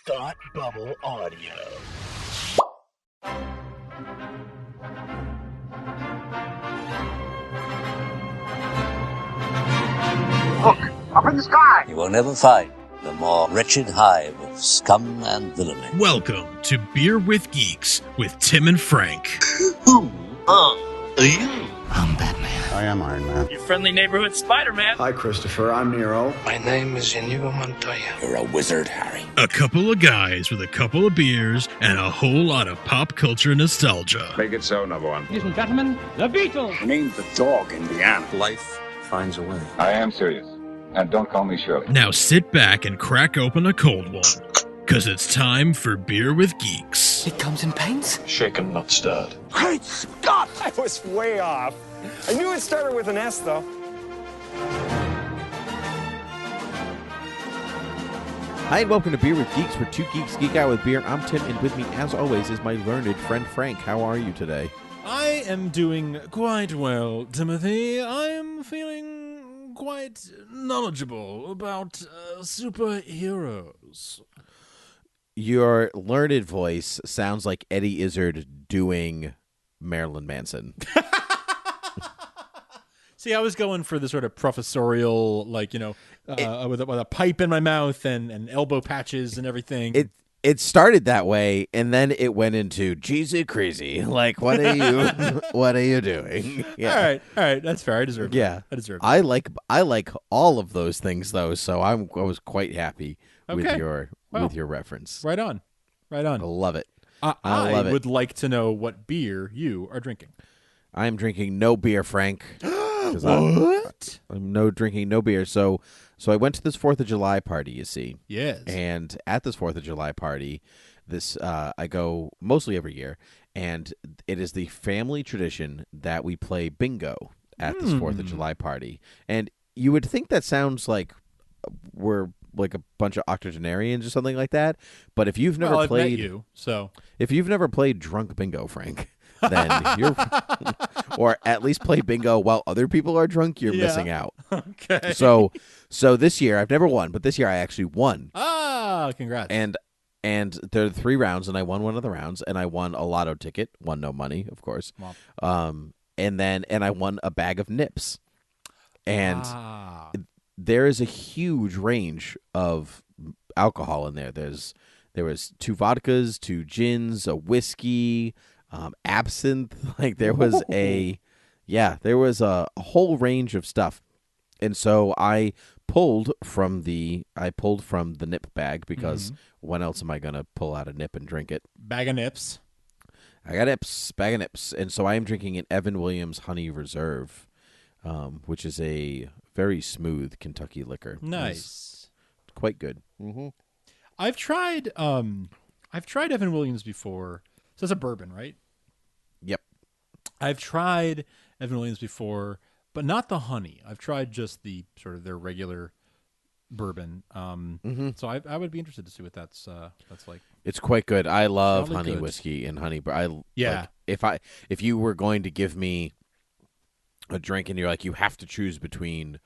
Thought Bubble Audio. Look, up in the sky! You will never find the more wretched hive of scum and villainy. Welcome to Beer with Geeks with Tim and Frank. Who are you? I'm Batman. I am Iron Man. Your friendly neighborhood Spider-Man. Hi, Christopher. I'm Nero. My name is Inigo Montoya. You're a wizard, Harry. A couple of guys with a couple of beers and a whole lot of pop culture nostalgia. Make it so, number one. Ladies and gentlemen, the Beatles. Name the dog, Indiana. Life finds a way. I am serious. And don't call me Shirley. Now sit back and crack open a cold one, because it's time for Beer with Geeks. It comes in paints? Shaken, not stirred. Great Scott! I was way off. I knew it started with an S, though. Hi, and welcome to Beer with Geeks, where two geeks geek out with beer. I'm Tim, and with me, as always, is my learned friend Frank. How are you today? I am doing quite well, Timothy. I am feeling quite knowledgeable about superheroes. Your learned voice sounds like Eddie Izzard doing Marilyn Manson. See, I was going for the sort of professorial, like, with a pipe in my mouth and elbow patches and everything. It started that way, and then it went into Jeezy crazy. Like, what are you? What are you doing? Yeah. All right, that's fair. I deserve it. Yeah, I deserve it. I like all of those things though, so I was quite happy with your reference. Right on. I love it. I love it. would like to know what beer you are drinking. I am drinking no beer, Frank. What? I'm drinking no beer. So I went to this 4th of July party, you see. Yes. And at this 4th of July party, I go mostly every year, and it is the family tradition that we play bingo at this 4th of July party. And you would think that sounds like we're like a bunch of octogenarians or something like that. But if you've never played, if you've never played drunk bingo, Frank, then you're, or at least play bingo while other people are drunk, you're missing out. Okay. So this year I've never won, but this year I actually won. Ah, congrats. And there are 3 rounds, and I won one of the rounds, and I won a lotto ticket, won no money, of course. Wow. And I won a bag of nips. And there is a huge range of alcohol in there. There was 2 vodkas, 2 gins, a whiskey, absinthe. Like there was a whole range of stuff. And so I pulled from the nip bag, because when else am I going to pull out a nip and drink it? Bag of nips. I got bag of nips. And so I am drinking an Evan Williams Honey Reserve, which is a very smooth Kentucky liquor. Nice. It's quite good. Mm-hmm. I've tried Evan Williams before. So it's a bourbon, right? Yep. I've tried Evan Williams before, but not the honey. I've tried just the sort of their regular bourbon. So I would be interested to see what that's like. It's quite good. I love Probably honey good. whiskey and honey. Yeah. Like, if you were going to give me a drink and you're like, you have to choose between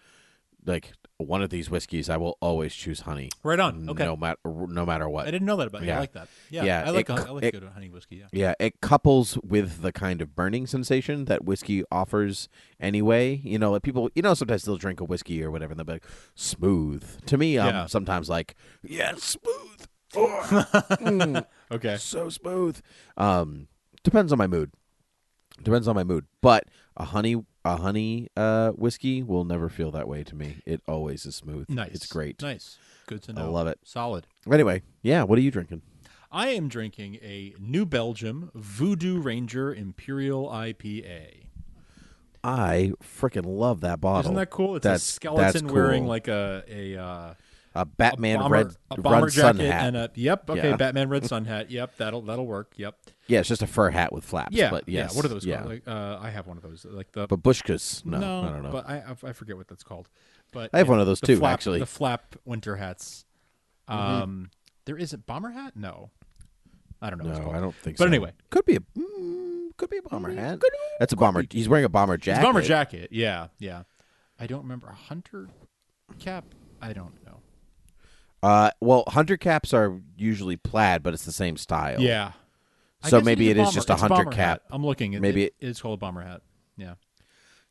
like one of these whiskeys, I will always choose honey. Right on. Okay. No matter what. I didn't know that about you. I like that. Yeah. I like good honey whiskey. Yeah. Yeah. It couples with the kind of burning sensation that whiskey offers anyway. Like people, sometimes they'll drink a whiskey or whatever and they'll be like, smooth. To me, I'm sometimes like, smooth. Okay. So smooth. Depends on my mood. But a honey whiskey will never feel that way to me. It always is smooth. Nice. It's great. Nice. Good to know. I love it. Solid. Anyway, what are you drinking? I am drinking a New Belgium Voodoo Ranger Imperial IPA. I freaking love that bottle. Isn't that cool? It's a skeleton wearing like a Batman red sun jacket hat. And Batman red sun hat. Yep, that'll work. Yep. Yeah, it's just a fur hat with flaps. Yeah, but yes, What are those called? Like, I have one of those. Like the babushkas. No, I don't know. But I forget what that's called. But I have one of those too. Actually, the flap winter hats. There isn't bomber hat. No, I don't know. No, I don't think so. But anyway, could be a bomber hat. That's a bomber. He's wearing a bomber jacket. It's a bomber jacket. Yeah. I don't remember a hunter cap. I don't know. Well, hunter caps are usually plaid, but it's the same style. Yeah. So maybe it is just a it's hunter bomber cap. hat. I'm looking. Maybe it is called a bomber hat. Yeah.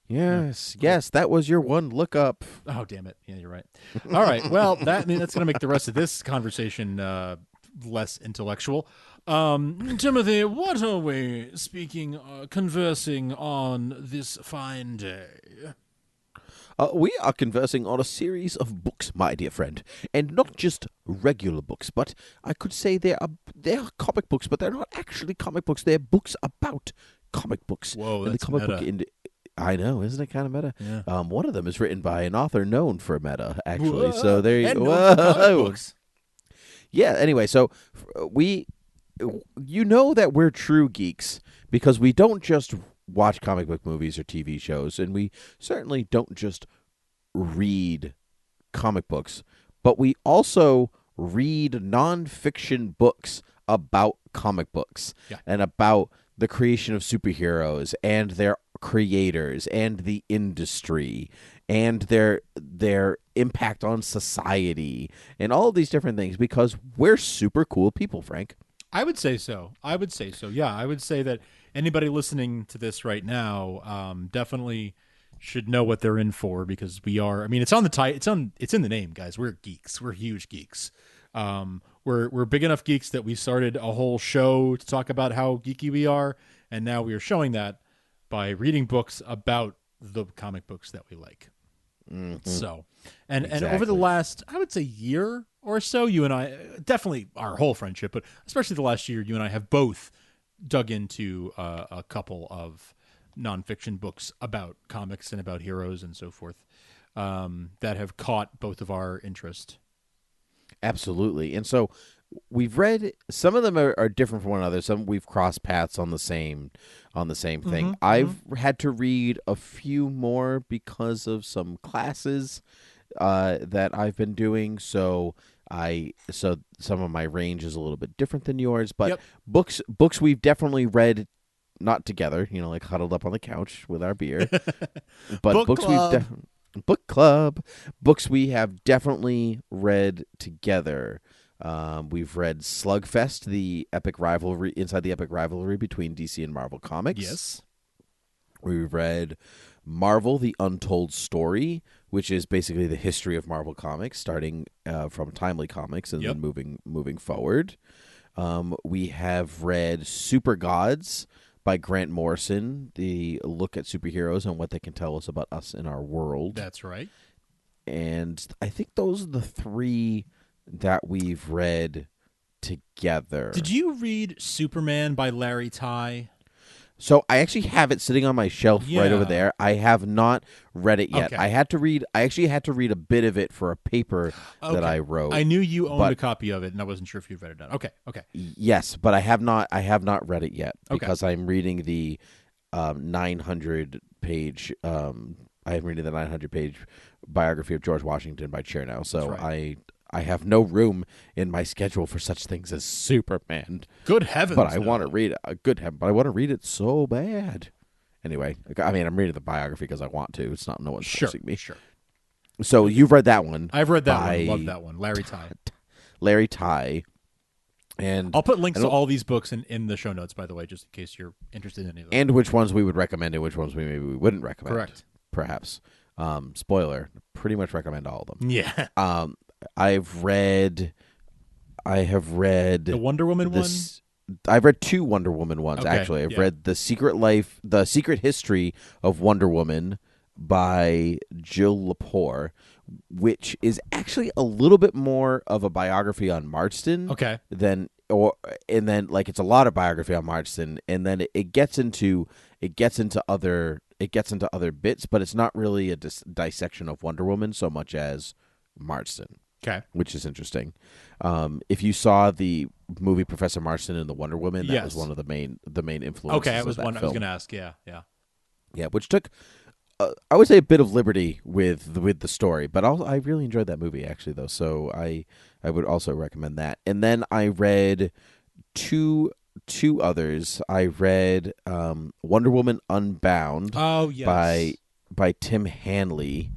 Yes, yes, that was your one look up. Oh, damn it. Yeah, you're right. All right. Well, that's going to make the rest of this conversation less intellectual. Timothy, what are we conversing on this fine day? We are conversing on a series of books, my dear friend, and not just regular books, but I could say they are comic books, but they're not actually comic books. They're books about comic books. Whoa, and that's the comic meta. book I know, isn't it kind of meta? Yeah. One of them is written by an author known for meta, actually. Whoa. So there you And go. known for comic books. Yeah. Anyway, so you know that we're true geeks because we don't just watch comic book movies or TV shows, and we certainly don't just read comic books, but we also read nonfiction books about comic books and about the creation of superheroes and their creators and the industry and their impact on society and all of these different things because we're super cool people, Frank. I would say so. Yeah, I would say that anybody listening to this right now definitely should know what they're in for because we are. I mean, it's on the it's in the name, guys. We're geeks. We're huge geeks. We're big enough geeks that we started a whole show to talk about how geeky we are, and now we are showing that by reading books about the comic books that we like. Mm-hmm. So, and over the last, I would say, year or so, you and I, definitely our whole friendship, but especially the last year, you and I have both dug into a couple of nonfiction books about comics and about heroes and so forth that have caught both of our interest. Absolutely. And so we've read, some of them are different from one another. Some we've crossed paths on the same thing. Mm-hmm. I've had to read a few more because of some classes that I've been doing. So some of my range is a little bit different than yours, but books we've definitely read, not together, like huddled up on the couch with our beer, but book club books we have definitely read together. We've read Slugfest, the epic rivalry between DC and Marvel Comics. Yes. We've read Marvel, the Untold Story, which is basically the history of Marvel Comics, starting from Timely Comics and then moving forward. We have read Supergods by Grant Morrison, the look at superheroes and what they can tell us about us in our world. That's right. And I think those are the three that we've read together. Did you read Superman by Larry Ty? So I actually have it sitting on my shelf right over there. I have not read it yet. Okay. I actually had to read a bit of it for a paper that I wrote. I knew you owned a copy of it, and I wasn't sure if you'd read it. Okay. Yes, but I have not read it yet because I'm reading the 900 page. I'm reading the 900 page biography of George Washington by Chernow. So I have no room in my schedule for such things as Superman. Good heavens! But I want to read it. But I want to read it so bad. Anyway, I mean, I'm reading the biography because I want to. It's not no one's forcing me. Sure. So you've read that one. I've read that one. Love that one. Larry Ty. And I'll put links to all these books in the show notes, by the way, just in case you're interested in any of them. And which ones we would recommend and which ones we wouldn't recommend. Correct. Perhaps. Spoiler. Pretty much recommend all of them. Yeah. I have read the Wonder Woman one. I've read two Wonder Woman ones, actually. I've read The Secret History of Wonder Woman by Jill Lepore, which is actually a little bit more of a biography on Marston. Okay. And then it's a lot of biography on Marston, and then it gets into other bits, but it's not really a dissection of Wonder Woman so much as Marston. Okay. Which is interesting. If you saw the movie Professor Marston and the Wonder Woman, that was one of the main influences. Okay, that was one film. I was going to ask. Yeah. Yeah, which took I would say a bit of liberty with the story, but I really enjoyed that movie actually though. So I would also recommend that. And then I read two others. I read Wonder Woman Unbound. Oh yes. by Tim Hanley,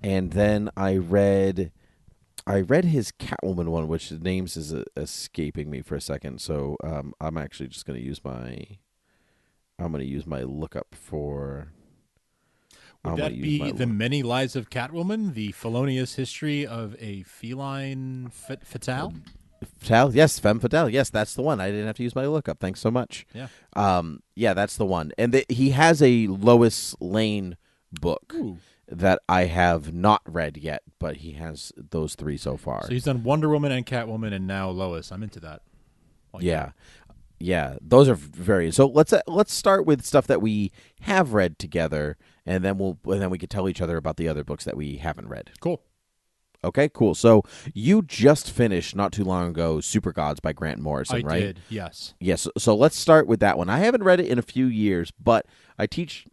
and then I read I read his Catwoman one, which the names is escaping me for a second. So I'm actually just going to use my lookup for. Would that be The Many Lives of Catwoman, the Felonious History of a Feline Fatale? Fatale, yes, Femme Fatale, yes, that's the one. I didn't have to use my lookup. Thanks so much. Yeah, yeah, that's the one. And he has a Lois Lane book that I have not read yet, but he has those 3 so far. So he's done Wonder Woman and Catwoman, and now Lois. I'm into that. Yeah, those are very. So let's start with stuff that we have read together, and then we can tell each other about the other books that we haven't read. Cool. Okay, cool. So you just finished not too long ago Supergods by Grant Morrison, right? I did, yes. Yes, so let's start with that one. I haven't read it in a few years, but I teach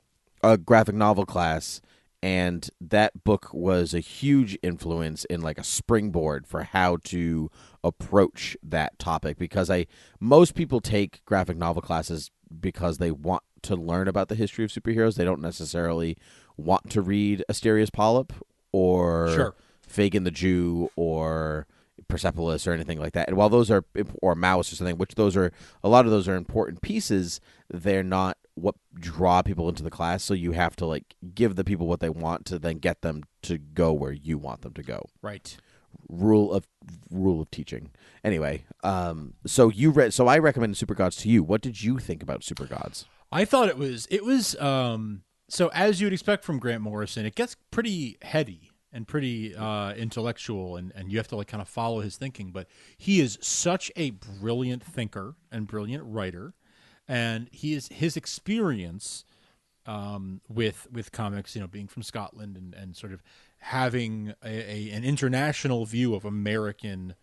a graphic novel class, and that book was a huge influence in like a springboard for how to approach that topic, because most people take graphic novel classes because they want to learn about the history of superheroes. They don't necessarily want to read Asterios Polyp or Fagin the Jew or Persepolis or anything like that. And while those are, or Mouse or something, which a lot of those are important pieces, they're not what draw people into the class. So you have to like give the people what they want to then get them to go where you want them to go. Right. Rule of teaching. Anyway, so I recommended Supergods to you. What did you think about Supergods? I thought it was so as you would expect from Grant Morrison, it gets pretty heady and pretty intellectual, and you have to like kind of follow his thinking. But he is such a brilliant thinker and brilliant writer, and his experience with comics, being from Scotland and sort of having an international view of American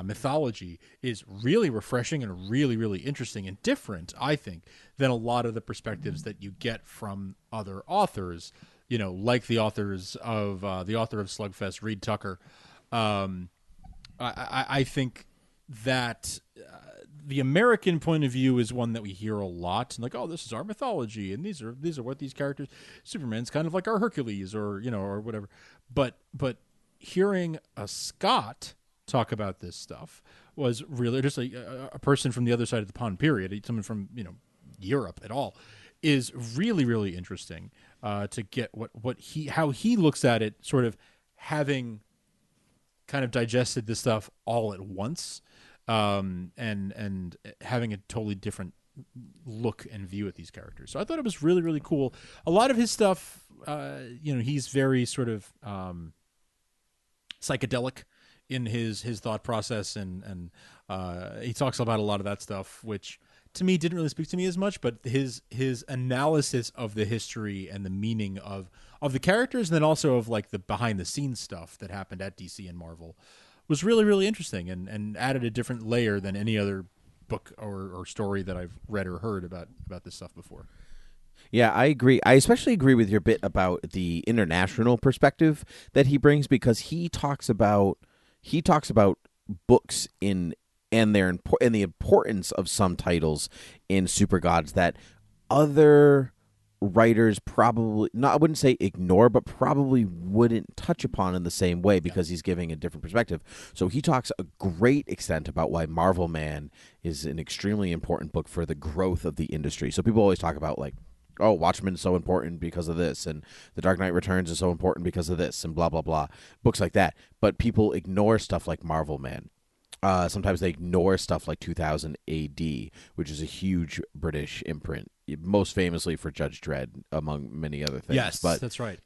mythology is really refreshing and really, really interesting and different, I think, than a lot of the perspectives that you get from other authors. Like the author of Slugfest, Reed Tucker. I think that the American point of view is one that we hear a lot, and like, oh, this is our mythology, and these are what these characters. Superman's kind of like our Hercules, or or whatever. But hearing a Scot talk about this stuff was really just like a person from the other side of the pond. Period. Someone from Europe at all is really, really interesting to get how he looks at it, sort of having kind of digested this stuff all at once, and having a totally different look and view at these characters. So I thought it was really, really cool. A lot of his stuff, he's very sort of psychedelic in his thought process, and he talks about a lot of that stuff, which to me didn't really speak to me as much, but his analysis of the history and the meaning of the characters, and then also of like the behind the scenes stuff that happened at DC and Marvel, was really, really interesting, and added a different layer than any other book or story that I've read or heard about this stuff before. Yeah, I agree. I especially agree with your bit about the international perspective that he brings, because he talks about books and the importance of some titles in Supergods that other writers probably I wouldn't say ignore, but probably wouldn't touch upon in the same way, because he's giving a different perspective. So he talks a great extent about why Marvel Man is an extremely important book for the growth of the industry. So people always talk about like, oh, Watchmen is so important because of this, and The Dark Knight Returns is so important because of this, and blah, blah, blah. Books like that. But people ignore stuff like Marvel Man. Sometimes they ignore stuff like 2000 AD, which is a huge British imprint, most famously for Judge Dredd, among many other things. Yes, that's right.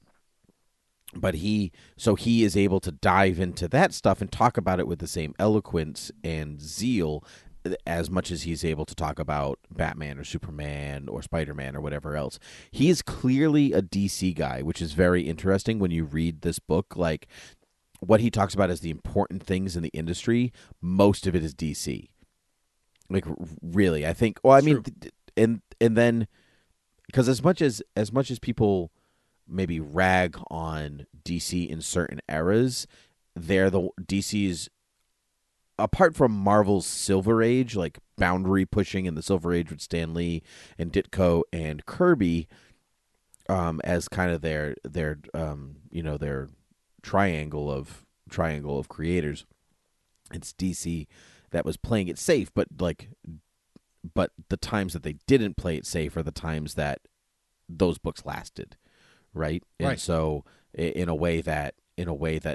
But he is able to dive into that stuff and talk about it with the same eloquence and zeal as much as he's able to talk about Batman or Superman or Spider-Man or whatever else. He is clearly a DC guy, which is very interesting when you read this book. Like, what he talks about as the important things in the industry, most of it is DC. Like, really, I think. Well, I mean, and then, because as much as people maybe rag on DC in certain eras, they're the DC's, apart from Marvel's Silver Age, like boundary pushing in the Silver Age with Stan Lee and Ditko and Kirby, as kind of their triangle of triangle of creators. It's DC that was playing it safe, but the times that they didn't play it safe are the times that those books lasted, right? Right. And so in a way that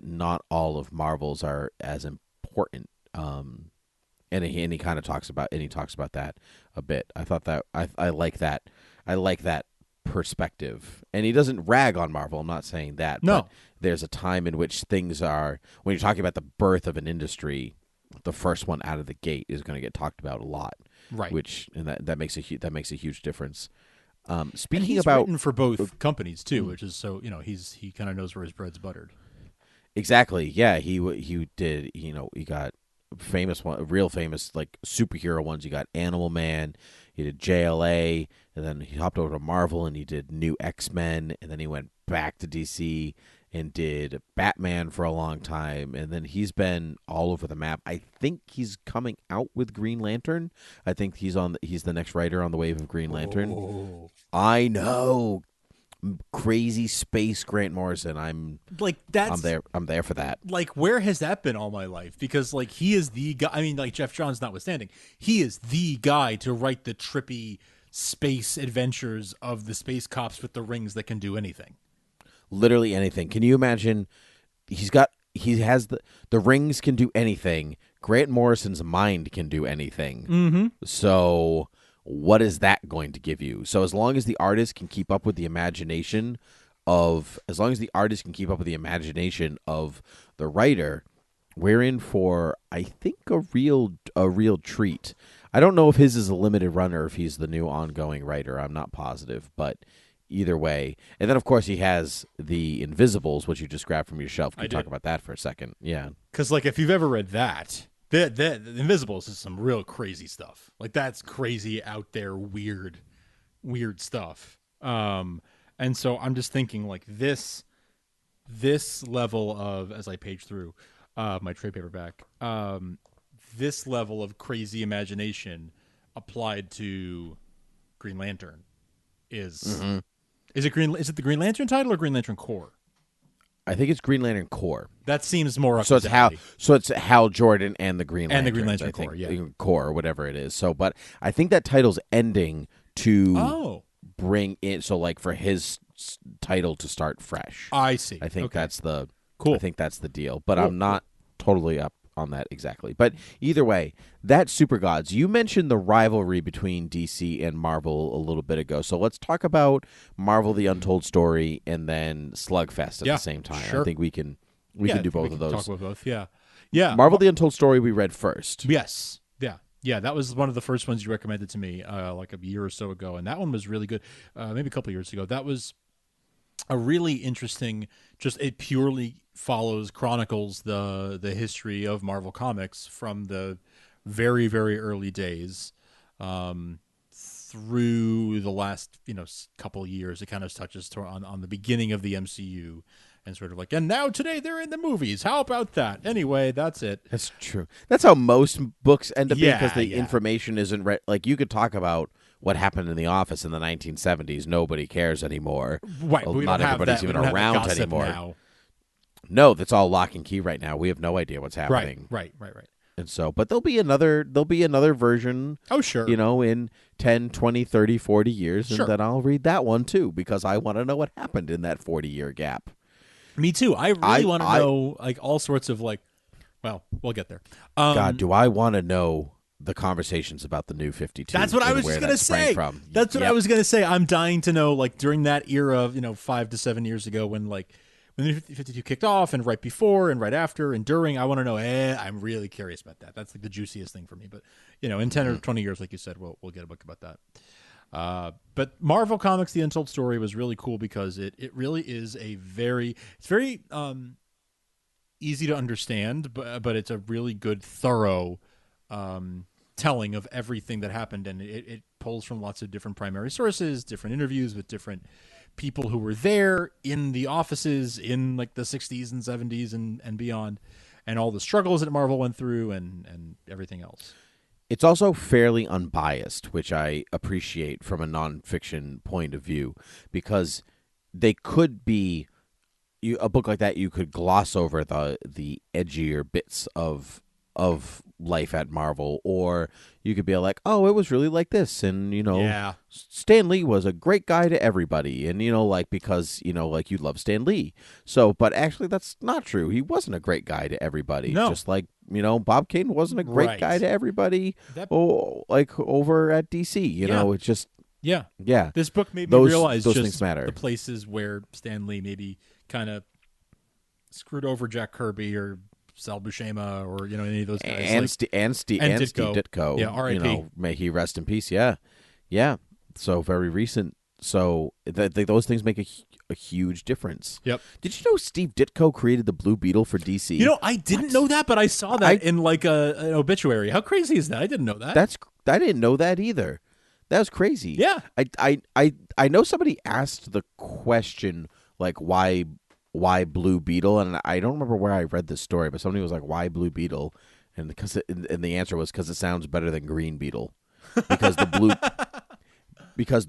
not all of Marvel's are as important. And he kind of talks about that a bit. I thought that I like that. I like that perspective. And he doesn't rag on Marvel. I'm not saying that. No. But there's a time in which things are, when you're talking about the birth of an industry, the first one out of the gate is going to get talked about a lot. Right. That makes a huge difference. Speaking and he's about written for both companies too, which is so he kind of knows where his bread's buttered. Exactly. Yeah, he did. He got real famous like superhero ones. He got Animal Man. He did JLA, and then he hopped over to Marvel and he did New X-Men, and then he went back to DC and did Batman for a long time, and then he's been all over the map. I think he's coming out with Green Lantern. I think he's the next writer on the wave of Green Lantern. Oh. I know. Crazy space Grant Morrison. I'm there for that. Like, where has that been all my life? Because like he is the guy. I mean, like Jeff Johns notwithstanding, he is the guy to write the trippy space adventures of the space cops with the rings that can do anything. Literally anything. Can you imagine? He has the rings can do anything. Grant Morrison's mind can do anything. Mm-hmm. So what is that going to give you? So as long as the artist can keep up with the imagination of the writer, we're in for, I think, a real treat. I don't know if his is a limited run or if he's the new ongoing writer. I'm not positive, but either way. And then, of course, he has the Invisibles, which you just grabbed from your shelf. Can you talk about that for a second? Yeah. Because, like, if you've ever read that, the Invisibles is some real crazy stuff. Like, that's crazy, out there, weird stuff. And so I'm just thinking, like, this level of, as I page through my trade paperback, this level of crazy imagination applied to Green Lantern is... Mm-hmm. Is it the Green Lantern title or Green Lantern Corps? I think it's Green Lantern Corps. That seems more up so to it's Hal Jordan and the Green Lantern. And the Green Lantern Corps, yeah. Corps or whatever it is. So, but I think that title's ending to bring in, so like for his title to start fresh. I see. I think that's the cool. I think that's the deal. But I'm not totally up on that exactly. But either way, that Supergods, you mentioned the rivalry between DC and Marvel a little bit ago. So let's talk about Marvel the Untold Story and then Slugfest at the same time. Sure. I think we can do both of those. Talk about both. Yeah. Yeah. Marvel the Untold Story we read first. Yes. Yeah. Yeah, that was one of the first ones you recommended to me like a year or so ago, and that one was really good. Maybe a couple of years ago. That was a really interesting, it purely chronicles the history of Marvel Comics from the very, very early days through the last couple years. It kind of touches on the beginning of the MCU and sort of like, and now today they're in the movies. How about that? Anyway, that's it. That's true. That's how most books end up being, because the information isn't like you could talk about what happened in the office in the 1970s. Nobody cares anymore. Right. Well, not everybody's even around anymore. Now. No, that's all lock and key right now. We have no idea what's happening. Right. And so, but there'll be another version. Oh, sure. In 10, 20, 30, 40 years. Sure. And then I'll read that one too, because I want to know what happened in that 40-year gap. Me too. I really want to know like all sorts of like, well, we'll get there. God, do I want to know the conversations about the new 52? That's what I was just going to say. That's what I was going to say. I'm dying to know, like, during that era of, 5 to 7 years ago when the new 52 kicked off, and right before and right after and during, I want to know. I'm really curious about that. That's like the juiciest thing for me. But, in 10 or 20 years, like you said, we'll get a book about that. But Marvel Comics, The Untold Story was really cool because it really is it's very easy to understand, but it's a really good, thorough telling of everything that happened. And it pulls from lots of different primary sources, different interviews with different people who were there in the offices in like the 60s and 70s and beyond, and all the struggles that Marvel went through and everything else. It's also fairly unbiased, which I appreciate from a nonfiction point of view, because they could be, a book like that, you could gloss over the edgier bits of life at Marvel, or you could be like, oh, it was really like this, and Stan Lee was a great guy to everybody, and like because like you love Stan Lee, so but actually that's not true. He wasn't a great guy to everybody. No. Just like Bob Kane wasn't a great guy to everybody. Like over at DC, it's just yeah. This book made me realize those just things matter. The places where Stan Lee maybe kind of screwed over Jack Kirby or Sal Buscema or any of those guys, and Steve Ditko. Yeah, R.I.P. May he rest in peace. Yeah. So very recent. So those things make a huge difference. Yep. Did you know Steve Ditko created the Blue Beetle for DC? I didn't know that, but I saw that in like an obituary. How crazy is that? I didn't know that. I didn't know that either. That was crazy. Yeah. I know somebody asked the question like why Blue Beetle, and I don't remember where I read this story, but somebody was like, why Blue Beetle? And and the answer was because it sounds better than Green Beetle. Because the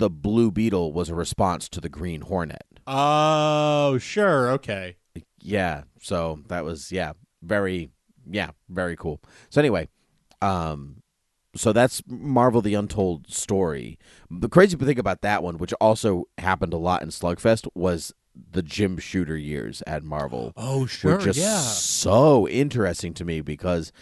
Blue Beetle was a response to the Green Hornet. Oh, sure, okay. Yeah, so that was very cool. So anyway, so that's Marvel the Untold Story. The crazy thing about that one, which also happened a lot in Slugfest, was the Jim Shooter years at Marvel. Oh, sure, were just so interesting to me because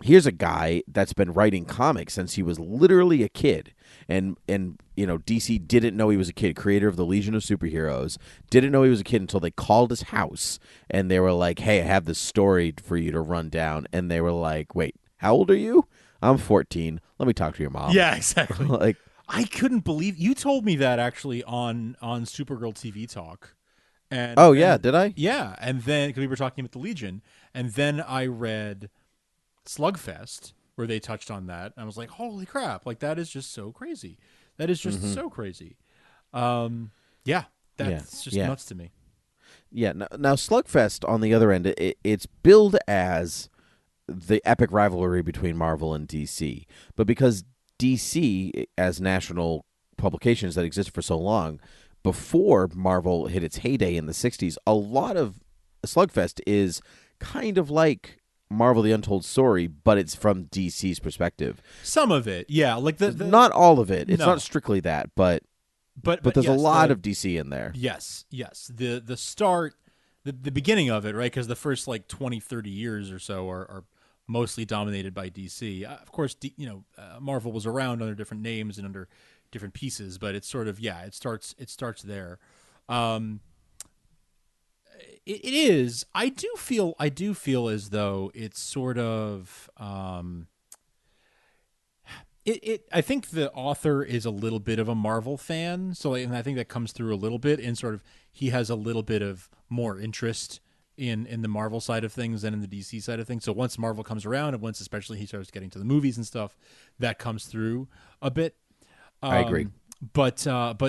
here's a guy that's been writing comics since he was literally a kid. And DC didn't know he was a kid, creator of the Legion of Superheroes, didn't know he was a kid until they called his house and they were like, hey, I have this story for you to run down. And they were like, wait, how old are you? I'm 14. Let me talk to your mom. Yeah, exactly. Like, I couldn't believe you told me that actually on Supergirl TV Talk. And, did I? Yeah, and then because we were talking about the Legion, and then I read Slugfest where they touched on that, and I was like, "Holy crap! Like that is just so crazy. That is just so crazy." That's just nuts to me. Yeah. Now Slugfest, on the other end, it's billed as the epic rivalry between Marvel and DC, but because DC, as national publications that exist for so long, before Marvel hit its heyday in the 60s, a lot of Slugfest is kind of like Marvel the Untold Story, but it's from DC's perspective. Some of it, yeah. Like not all of it. It's not strictly that, but there's a lot of DC in there. Yes. The start, the beginning of it, right? Because the first like 20, 30 years or so are mostly dominated by DC. Of course, Marvel was around under different names and under different pieces, but it's sort of it starts there. It is. I do feel as though it's sort of I think the author is a little bit of a Marvel fan, and I think that comes through a little bit in sort of he has a little bit of more interest in the Marvel side of things than in the DC side of things. So once Marvel comes around, and once especially he starts getting to the movies and stuff, that comes through a bit. I agree. But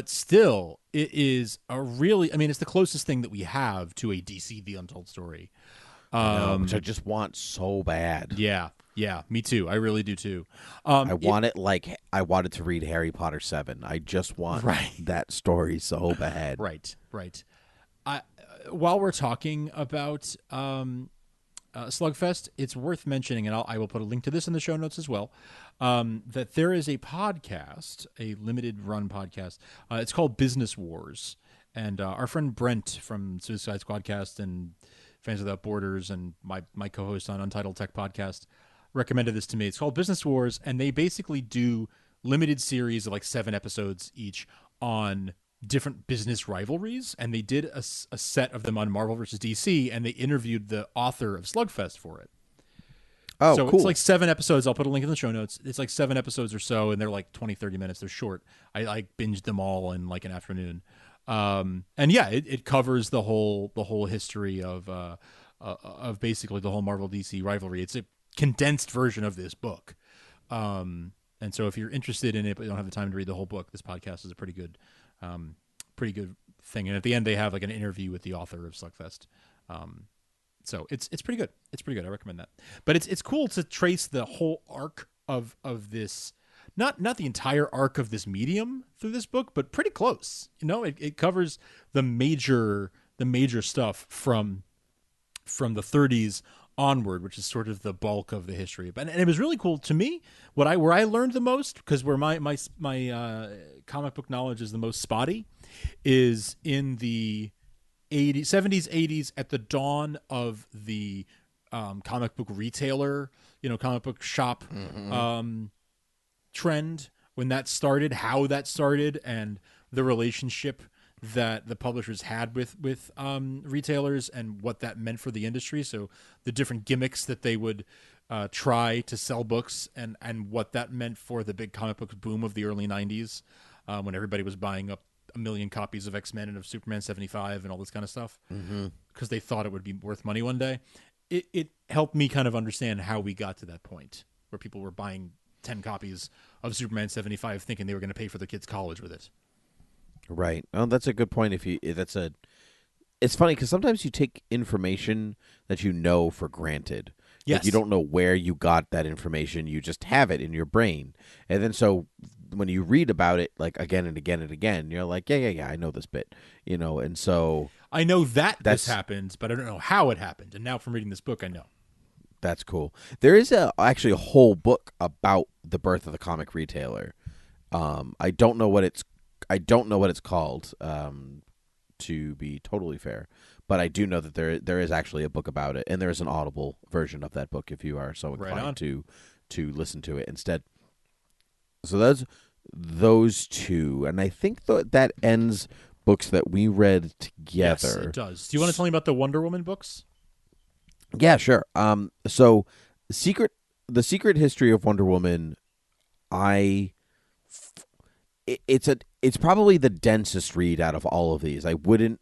still, it is it's the closest thing that we have to a DC The Untold Story. Which I just want so bad. Yeah, me too. I really do too. I want it like I wanted to read Harry Potter 7. I just want that story so bad. Right. While we're talking about Slugfest, it's worth mentioning, and I will put a link to this in the show notes as well, that there is a podcast, a limited run podcast. It's called Business Wars. And our friend Brent from Suicide Squadcast and Fans Without Borders and my co-host on Untitled Tech Podcast recommended this to me. It's called Business Wars, and they basically do limited series of like 7 episodes each on different business rivalries, and they did a set of them on Marvel versus DC, and they interviewed the author of Slugfest for it. Oh, so cool. It's like 7 episodes. I'll put a link in the show notes. It's like 7 episodes or so, and they're like 20, 30 minutes. They're short. I binged them all in like an afternoon. And yeah, it covers the whole history of basically the whole Marvel DC rivalry. It's a condensed version of this book. And so if you're interested in it but you don't have the time to read the whole book, this podcast is a pretty good thing. And at the end they have like an interview with the author of Slugfest. So it's pretty good. It's pretty good. I recommend that. But it's cool to trace the whole arc of this, not the entire arc of this medium through this book, but pretty close. It covers the major the major stuff from the 30s onward, which is sort of the bulk of the history. And it was really cool to me. Where I learned the most, because where my comic book knowledge is the most spotty, is in the 70s, 80s, at the dawn of the comic book retailer, comic book shop trend, when that started, how that started, and the relationship that the publishers had with retailers and what that meant for the industry. So the different gimmicks that they would try to sell books, and what that meant for the big comic book boom of the early 90s, when everybody was buying up 1 million copies of X-Men and of Superman 75 and all this kind of stuff, because they thought it would be worth money one day. It helped me kind of understand how we got to that point where people were buying 10 copies of Superman 75 thinking they were going to pay for their kids' college with it. Right. Oh, that's a good point. It's funny because sometimes you take information that you know for granted. Yes. Like you don't know where you got that information. You just have it in your brain. And then so when you read about it like again and again and again, you're like, yeah, I know this bit, and so I know that this happened, but I don't know how it happened. And now from reading this book, I know. That's cool. There is actually a whole book about the birth of the comic retailer. I don't know what it's called, to be totally fair, but I do know that there is actually a book about it, and there is an Audible version of that book if you are so inclined to listen to it instead. So that's those two, and I think that ends books that we read together. Yes, it does. Do you want to tell me about the Wonder Woman books? Yeah, sure. So the secret history of Wonder Woman, it's probably the densest read out of all of these. I wouldn't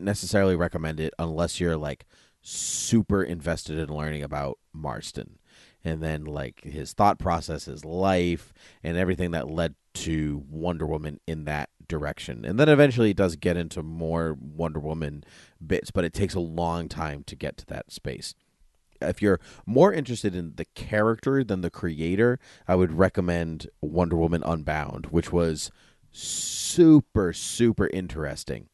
necessarily recommend it unless you're like super invested in learning about Marston, and then like his thought process, his life, and everything that led to Wonder Woman in that direction. And then eventually it does get into more Wonder Woman bits, but it takes a long time to get to that space. If you're more interested in the character than the creator, I would recommend Wonder Woman Unbound, which was super, super interesting.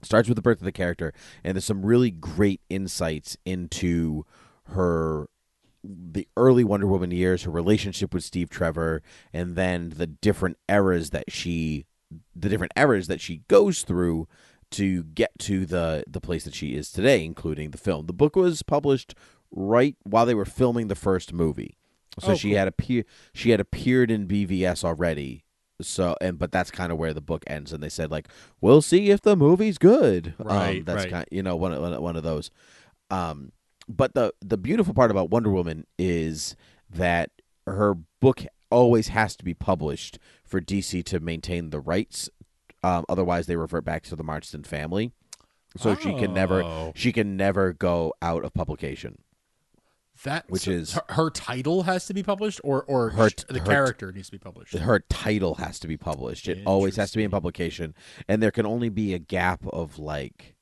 Starts with the birth of the character, and there's some really great insights into the early Wonder Woman years, her relationship with Steve Trevor, and then the different eras that she goes through to get to the place that she is today, including the film. The book was published right while they were filming the first movie, so she had appeared in BVS already. So but that's kind of where the book ends, and they said like, we'll see if the movie's good. Right, that's right. kind of, one of those. But the beautiful part about Wonder Woman is that her book always has to be published for DC to maintain the rights. Otherwise, they revert back to the Marston family, so she can never go out of publication. Her title has to be published, or the character needs to be published. Her title has to be published. It always has to be in publication, and there can only be a gap of like,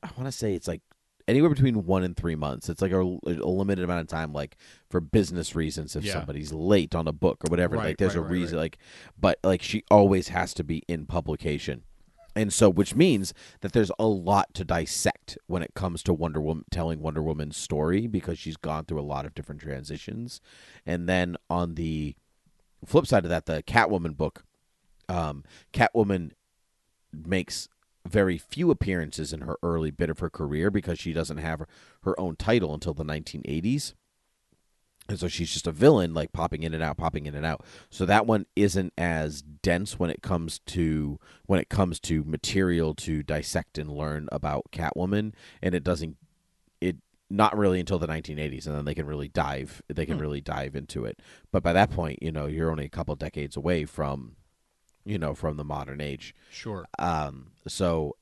I want to say it's like anywhere between 1 and 3 months. It's like a limited amount of time, like for business reasons. If somebody's late on a book or whatever, like there's a reason. Like, but like she always has to be in publication, and so which means that there's a lot to dissect when it comes to Wonder Woman, telling Wonder Woman's story, because she's gone through a lot of different transitions. And then on the flip side of that, the Catwoman book, Catwoman makes very few appearances in her early bit of her career because she doesn't have her own title until the 1980s. And so she's just a villain, like popping in and out. So that one isn't as dense when it comes to material to dissect and learn about Catwoman, and it not really until the 1980s, and then they can really dive into it. But by that point, you're only a couple decades away from the modern age. Sure. So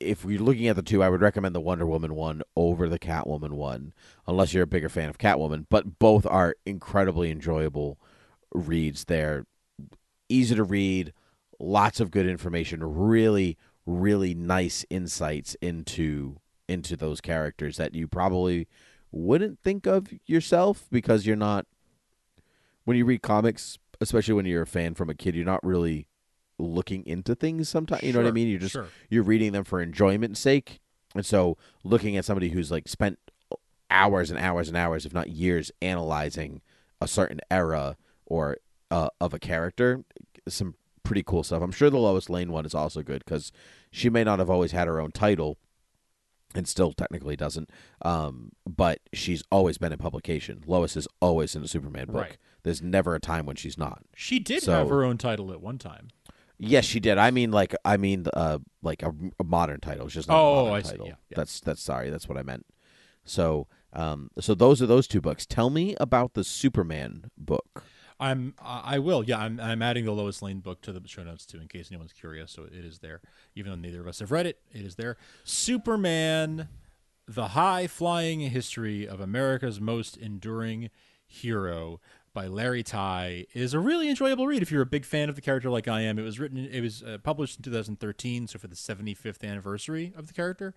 if we're looking at the two, I would recommend the Wonder Woman one over the Catwoman one, unless you're a bigger fan of Catwoman. But both are incredibly enjoyable reads. They're easy to read, lots of good information, really, really nice insights into those characters that you probably wouldn't think of yourself, because you're not, when you read comics, especially when you're a fan from a kid, you're not really looking into things sometimes. You know what I mean? Sure. You're reading them for enjoyment's sake. And so looking at somebody who's like spent hours and hours and hours, if not years, analyzing a certain era or of a character, some pretty cool stuff. I'm sure the Lois Lane one is also good because she may not have always had her own title and still technically doesn't, but she's always been in publication. Lois is always in a Superman book. Right. There's never a time when she's not. She did have her own title at one time. Yes, she did. I mean, like a modern title. It's just not a modern title. See. Yeah. That's what I meant. So, so those are those two books. Tell me about the Superman book. I will. Yeah, I'm adding the Lois Lane book to the show notes too, in case anyone's curious. So it is there, even though neither of us have read it. It is there. Superman, the high flying history of America's most enduring hero by Larry Ty is a really enjoyable read if you're a big fan of the character like I am. It was published in 2013, so for the 75th anniversary of the character,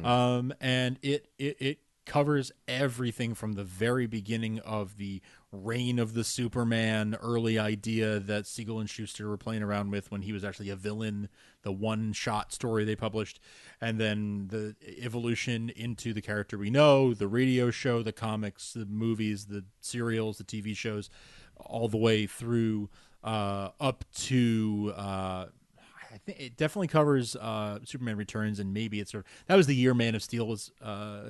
and it covers everything from the very beginning of the reign of the Superman, early idea that Siegel and Schuster were playing around with when he was actually a villain, the one-shot story they published, and then the evolution into the character we know, the radio show, the comics, the movies, the serials, the TV shows, all the way through up to I think it definitely covers Superman Returns, and maybe it's that was the year Man of Steel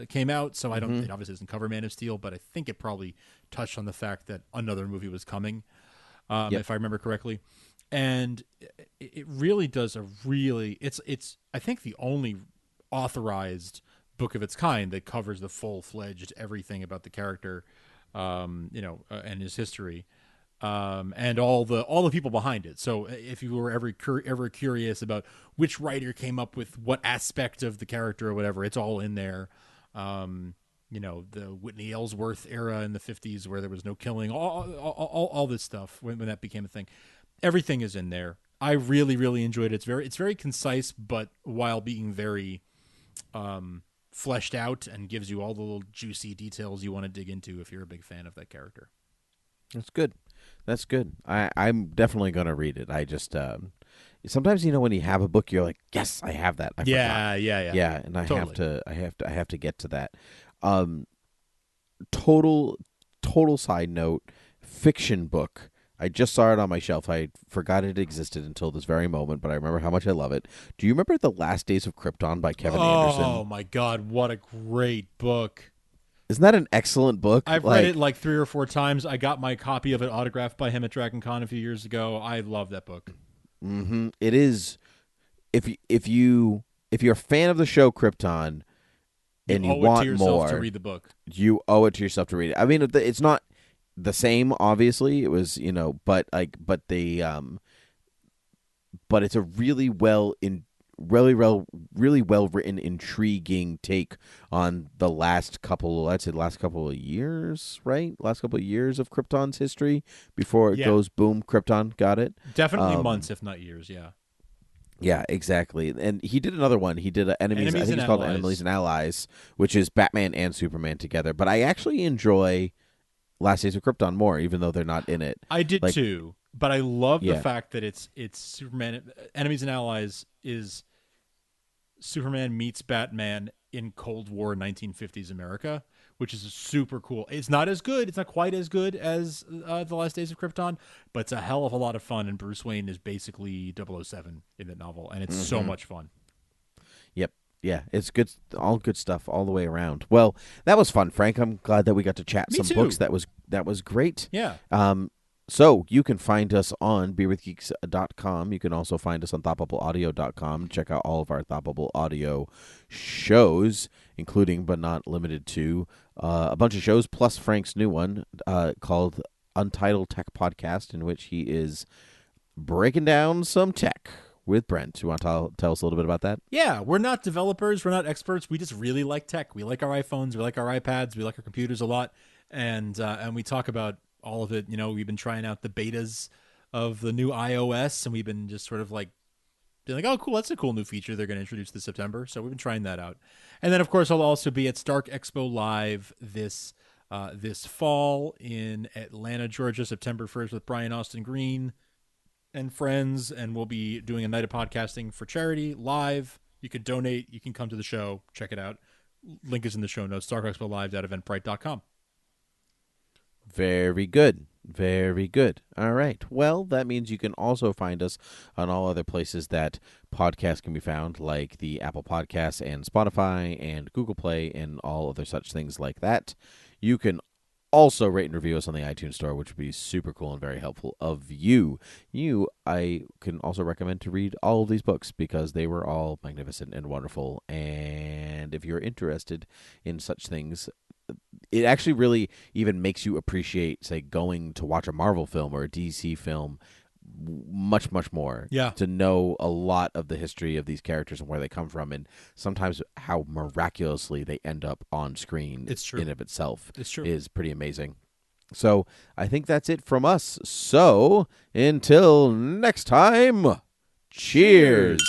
came out, so I don't. It obviously doesn't cover Man of Steel, but I think it probably touched on the fact that another movie was coming, if I remember correctly. And it really does it's I think the only authorized book of its kind that covers the full-fledged everything about the character, and his history. And all the people behind it. So if you were ever curious about which writer came up with what aspect of the character or whatever, it's all in there. The Whitney Ellsworth era in the 50s where there was no killing, all this stuff when that became a thing. Everything is in there. I really, really enjoyed it. It's very concise, but while being very fleshed out and gives you all the little juicy details you want to dig into if you're a big fan of that character. That's good. That's good. I'm definitely going to read it. I just sometimes when you have a book, you're like, yes, I have that. I forgot. Yeah, and I have to get to that. Total side note, fiction book. I just saw it on my shelf. I forgot it existed until this very moment, but I remember how much I love it. Do you remember The Last Days of Krypton by Kevin Anderson? Oh my God, what a great book. Isn't that an excellent book? I've read it like 3 or 4 times. I got my copy of it autographed by him at Dragon Con a few years ago. I love that book. Mm-hmm. It is. If you're a fan of the show Krypton, and you want to yourself more, to read the book. You owe it to yourself to read it. I mean, it's not the same. Obviously, it was but it's a really well written, intriguing take on the last couple of years, right? Last couple of years of Krypton's history before it goes boom. Krypton got it. Definitely months, if not years. Yeah. Yeah, exactly. And he did another one. He did Enemies. I think it's called Enemies and Allies, which is Batman and Superman together. But I actually enjoy Last Days of Krypton more, even though they're not in it. I did too. But I love the fact that it's Superman. Enemies and Allies is Superman meets Batman in Cold War 1950s America, which is super cool. It's not as good. It's not quite as good as The Last Days of Krypton, but it's a hell of a lot of fun. And Bruce Wayne is basically 007 in that novel, and it's so much fun. Yep. Yeah, it's good. All good stuff all the way around. Well, that was fun, Frank. I'm glad that we got to chat some books. That was great. Yeah. So you can find us on beerwithgeeks.com. You can also find us on thoughtbubbleaudio.com. Check out all of our Thought Bubble Audio shows, including but not limited to a bunch of shows, plus Frank's new one called Untitled Tech Podcast, in which he is breaking down some tech with Brent. You want to tell us a little bit about that? Yeah, we're not developers. We're not experts. We just really like tech. We like our iPhones. We like our iPads. We like our computers a lot. And we talk about all of it. We've been trying out the betas of the new iOS, and we've been just sort of like being like, oh, cool, that's a cool new feature they're going to introduce this September. So we've been trying that out. And then, of course, I'll also be at Stark Expo Live this fall in Atlanta, Georgia, September 1st with Brian Austin Green. and friends, and we'll be doing a night of podcasting for charity live. You can donate. You can come to the show. Check it out. Link is in the show notes. StarCrossPoLives@eventbrite.com. Very good. Very good. All right. Well, that means you can also find us on all other places that podcasts can be found, like the Apple Podcasts and Spotify and Google Play and all other such things like that. You can also rate and review us on the iTunes Store, which would be super cool and very helpful of you. I can also recommend to read all of these books because they were all magnificent and wonderful. And if you're interested in such things, it actually really even makes you appreciate, say, going to watch a Marvel film or a DC film much, much more. Yeah. To know a lot of the history of these characters and where they come from, and sometimes how miraculously they end up on screen. It's true. In of itself. It's true. Is pretty amazing. So I think that's it from us. So until next time, cheers.